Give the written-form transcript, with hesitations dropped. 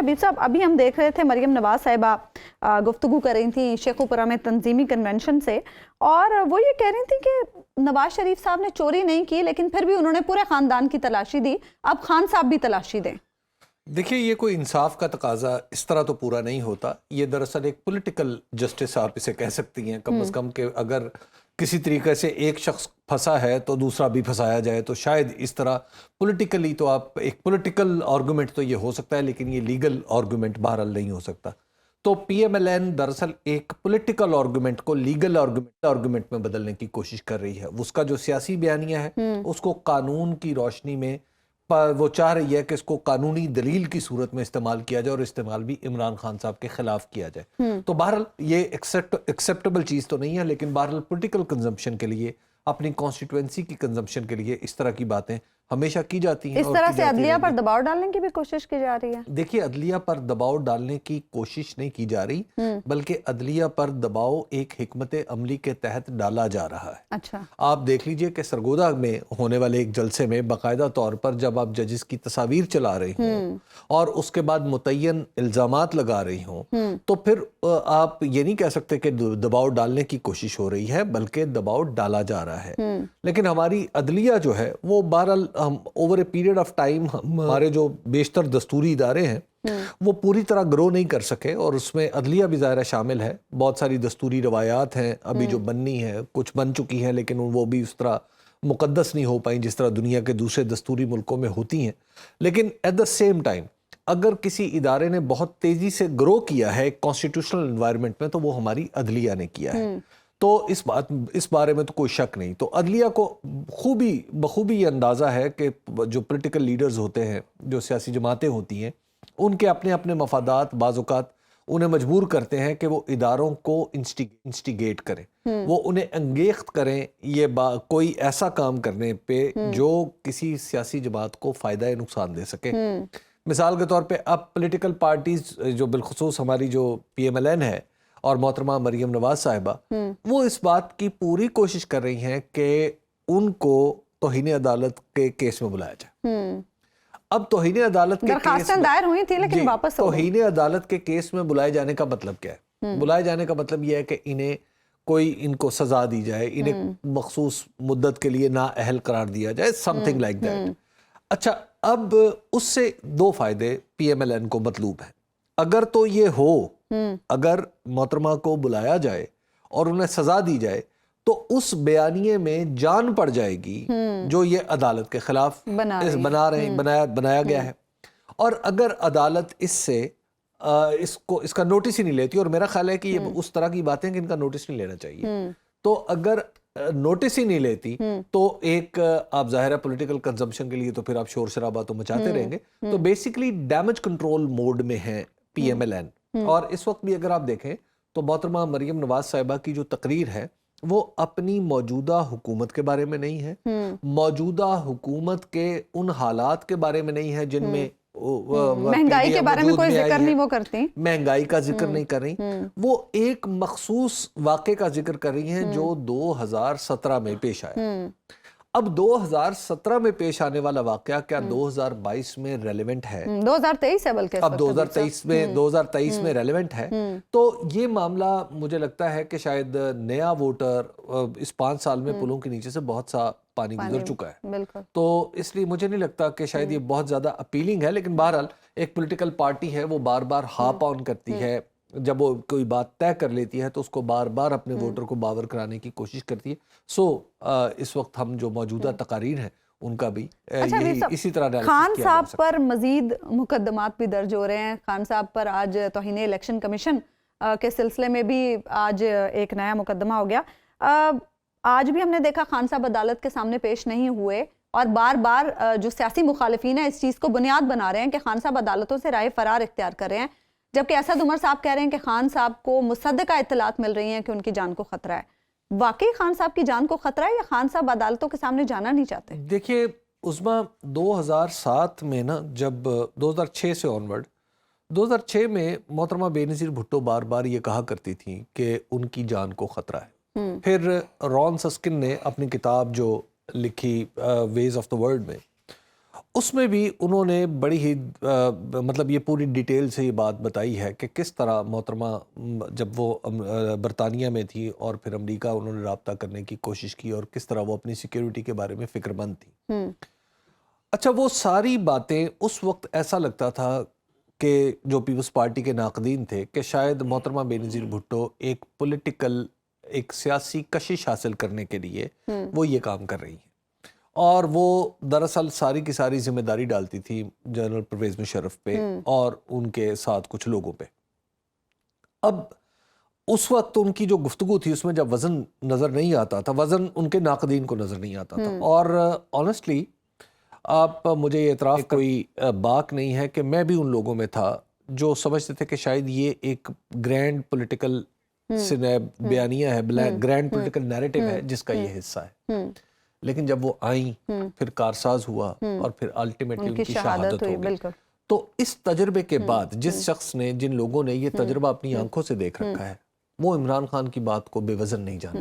حبیب صاحب ابھی ہم دیکھ رہے تھے مریم نواز صاحبہ گفتگو کر رہی تھیں شیخو پورہ میں تنظیمی کنونشن سے، اور وہ یہ کہہ رہی تھیں کہ نواز شریف صاحب نے چوری نہیں کی لیکن پھر بھی انہوں نے پورے خاندان کی تلاشی دی، اب خان صاحب بھی تلاشی دیں۔ دیکھیے یہ کوئی انصاف کا تقاضا اس طرح تو پورا نہیں ہوتا، یہ دراصل ایک پولیٹیکل جسٹس آپ اسے کہہ سکتی ہیں کم از کم، کہ اگر کسی طریقے سے ایک شخص پھنسا ہے تو دوسرا بھی پھنسایا جائے، تو شاید اس طرح پولیٹیکلی تو آپ ایک پولیٹیکل آرگومنٹ تو یہ ہو سکتا ہے، لیکن یہ لیگل آرگومنٹ بہرحال نہیں ہو سکتا۔ تو پی ایم ایل این دراصل ایک پولیٹیکل آرگومنٹ کو لیگل آرگومنٹ میں بدلنے کی کوشش کر رہی ہے۔ اس کا جو سیاسی بیانیہ ہے اس کو قانون کی روشنی میں وہ چاہ رہی ہے کہ اس کو قانونی دلیل کی صورت میں استعمال کیا جائے، اور استعمال بھی عمران خان صاحب کے خلاف کیا جائے۔ تو بہرحال یہ ایکسیپٹیبل چیز تو نہیں ہے، لیکن بہرحال پولیٹیکل کنزمپشن کے لیے، اپنی کانسٹیٹوئنسی کی کنزمپشن کے لیے اس طرح کی باتیں ہمیشہ کی جاتی ہیں۔ اس طرح سے عدلیہ پر دباؤ ڈالنے کی بھی کوشش کی جا رہی ہے؟ دیکھیے عدلیہ پر دباؤ ڈالنے کی کوشش نہیں کی جا رہی، بلکہ عدلیہ پر دباؤ ایک حکمت عملی کے تحت ڈالا جا رہا ہے۔ اچھا، آپ دیکھ لیجئے کہ سرگودا میں ہونے والے ایک جلسے میں باقاعدہ طور پر جب آپ ججز کی تصاویر چلا رہی ہوں اور اس کے بعد متعین الزامات لگا رہی ہوں، تو پھر آپ یہ نہیں کہہ سکتے کہ دباؤ ڈالنے کی کوشش ہو رہی ہے، بلکہ دباؤ ڈالا جا رہا ہے۔ لیکن ہماری عدلیہ جو ہے وہ بہرحال ہم over a period of time, ہمارے جو بیشتر دستوری ادارے ہیں وہ پوری طرح گرو نہیں کر سکے، اور اس میں عدلیہ بھی ظاہرہ شامل ہے۔ بہت ساری دستوری روایات ہیں ابھی جو بننی ہے، کچھ بن چکی ہیں لیکن وہ بھی اس طرح مقدس نہیں ہو پائیں جس طرح دنیا کے دوسرے دستوری ملکوں میں ہوتی ہیں۔ لیکن ایٹ دا سیم ٹائم اگر کسی ادارے نے بہت تیزی سے گرو کیا ہے کانسٹیٹیوشنل انوائرمنٹ میں، تو وہ ہماری عدلیہ نے کیا ہے۔ تو اس بارے میں تو کوئی شک نہیں۔ تو عدلیہ کو بخوبی یہ اندازہ ہے کہ جو پولیٹیکل لیڈرز ہوتے ہیں، جو سیاسی جماعتیں ہوتی ہیں، ان کے اپنے اپنے مفادات بعض اوقات انہیں مجبور کرتے ہیں کہ وہ اداروں کو انسٹیگیٹ کریں، وہ انہیں انگیخت کریں یہ کوئی ایسا کام کرنے پہ جو کسی سیاسی جماعت کو فائدہ نقصان دے سکے۔ مثال کے طور پہ اب پولیٹیکل پارٹیز جو بالخصوص ہماری جو پی ایم ایل این ہے اور محترمہ مریم نواز صاحبہ، وہ اس بات کی پوری کوشش کر رہی ہیں کہ ان کو توہین عدالت کے کیس میں بلایا جائے۔ اب توہین عدالت کے درخواستیں دائر ہوئی تھی لیکن واپس ہو گئی۔ توہین عدالت کے کیس میں بلائے جانے کا مطلب کیا ہے؟ بلائے جانے کا مطلب یہ ہے کہ ان کو سزا دی جائے، انہیں مخصوص مدت کے لیے نااہل قرار دیا جائے، سم تھنگ لائک دیٹ۔ اچھا، اب اس سے دو فائدے پی ایم ایل این کو مطلوب ہیں۔ اگر تو یہ ہو، اگر محترمہ کو بلایا جائے اور انہیں سزا دی جائے، تو اس بیانیے میں جان پڑ جائے گی جو یہ عدالت کے خلاف بنایا گیا ہے۔ اور اگر عدالت اس کا نوٹس ہی نہیں لیتی، اور میرا خیال ہے کہ یہ اس طرح کی باتیں کہ ان کا نوٹس نہیں لینا چاہیے، تو اگر نوٹس ہی نہیں لیتی تو ایک آپ ظاہرہ پولیٹیکل کنزمپشن کے لیے تو پھر آپ شور شرابہ تو مچاتے رہیں گے۔ تو بیسیکلی ڈیمیج کنٹرول موڈ میں ہے پی ایم ایل این۔ اور اس وقت بھی اگر آپ دیکھیں تو محترمہ مریم نواز صاحبہ کی جو تقریر ہے وہ اپنی موجودہ حکومت کے بارے میں نہیں ہے، موجودہ حکومت کے ان حالات کے بارے میں نہیں ہے جن میں مہنگائی کے بارے میں کوئی ذکر نہیں وہ کرتی، مہنگائی کا ذکر نہیں کر رہی، وہ ایک مخصوص واقعے کا ذکر کر رہی ہیں جو 2017 میں پیش آیا۔ اب 2017 میں پیش آنے والا واقعہ کیا 2022 میں ریلیونٹ ہے؟ 2023 ہے بلکہ اب 2023 میں ریلیونٹ ہے۔ تو یہ معاملہ مجھے لگتا ہے کہ شاید نیا ووٹر اس 5 سال میں پلوں کے نیچے سے بہت سا پانی گزر چکا ہے، تو اس لیے مجھے نہیں لگتا کہ شاید یہ بہت زیادہ اپیلنگ ہے۔ لیکن بہرحال ایک پولیٹیکل پارٹی ہے، وہ بار بار ہاپ آن کرتی ہے، جب وہ کوئی بات طے کر لیتی ہے تو اس کو بار بار اپنے ووٹر کو باور کرانے کی کوشش کرتی ہے۔ اس وقت ہم جو موجودہ تقاریر ہیں ان کا بھی اسی طرح خان صاحب پر مزید مقدمات بھی درج ہو رہے ہیں۔ خان صاحب پر آج توہین الیکشن کمیشن کے سلسلے میں بھی آج ایک نیا مقدمہ ہو گیا۔ آج بھی ہم نے دیکھا خان صاحب عدالت کے سامنے پیش نہیں ہوئے، اور بار بار جو سیاسی مخالفین ہیں اس چیز کو بنیاد بنا رہے ہیں کہ خان صاحب عدالتوں سے راہ فرار اختیار کر رہے ہیں، جبکہ اسد عمر صاحب کہہ رہے ہیں کہ خان صاحب کو مصدقہ اطلاعات مل رہی ہیں کہ ان کی جان کو خطرہ ہے۔ واقعی خان صاحب کی جان کو خطرہ ہے یا خان صاحب عدالتوں کے سامنے جانا نہیں چاہتے؟ دیکھیے عظمیٰ 2007 میں نا، جب 2006 سے آنورڈ 2006 میں محترمہ بے نظیر بھٹو بار بار یہ کہا کرتی تھیں کہ ان کی جان کو خطرہ ہے۔ پھر رون سسکن نے اپنی کتاب جو لکھی ویز آف دا ورلڈ میں، اس میں بھی انہوں نے بڑی ہی مطلب یہ پوری ڈیٹیل سے یہ بات بتائی ہے کہ کس طرح محترمہ جب وہ برطانیہ میں تھی اور پھر امریکہ انہوں نے رابطہ کرنے کی کوشش کی اور کس طرح وہ اپنی سیکیورٹی کے بارے میں فکر مند تھی. اچھا وہ ساری باتیں اس وقت ایسا لگتا تھا کہ جو پیپلز پارٹی کے ناقدین تھے کہ شاید محترمہ بے نظیر بھٹو ایک پولیٹیکل ایک سیاسی کشش حاصل کرنے کے لیے وہ یہ کام کر رہی ہیں، اور وہ دراصل ساری کی ساری ذمہ داری ڈالتی تھی جنرل پرویز مشرف پہ اور ان کے ساتھ کچھ لوگوں پہ. اب اس وقت ان کی جو گفتگو تھی اس میں جب وزن نظر نہیں آتا تھا، وزن ان کے ناقدین کو نظر نہیں آتا تھا. اور آنیسٹلی آپ مجھے یہ اعتراف کوئی باک نہیں ہے کہ میں بھی ان لوگوں میں تھا جو سمجھتے تھے کہ شاید یہ ایک گرینڈ پولیٹیکل بیانیہ ہے، گرینڈ پولیٹیکل نیریٹو ہے جس کا یہ حصہ ہے. لیکن جب وہ آئیں پھر کارساز ہوا اور پھر الٹیمیٹلی ان کی شہادت ہو گئی. تو اس تجربے کے بعد جس شخص نے، جن لوگوں نے یہ تجربہ اپنی آنکھوں سے دیکھ رکھا ہے، وہ عمران خان کی بات کو بے وزن نہیں جانتے.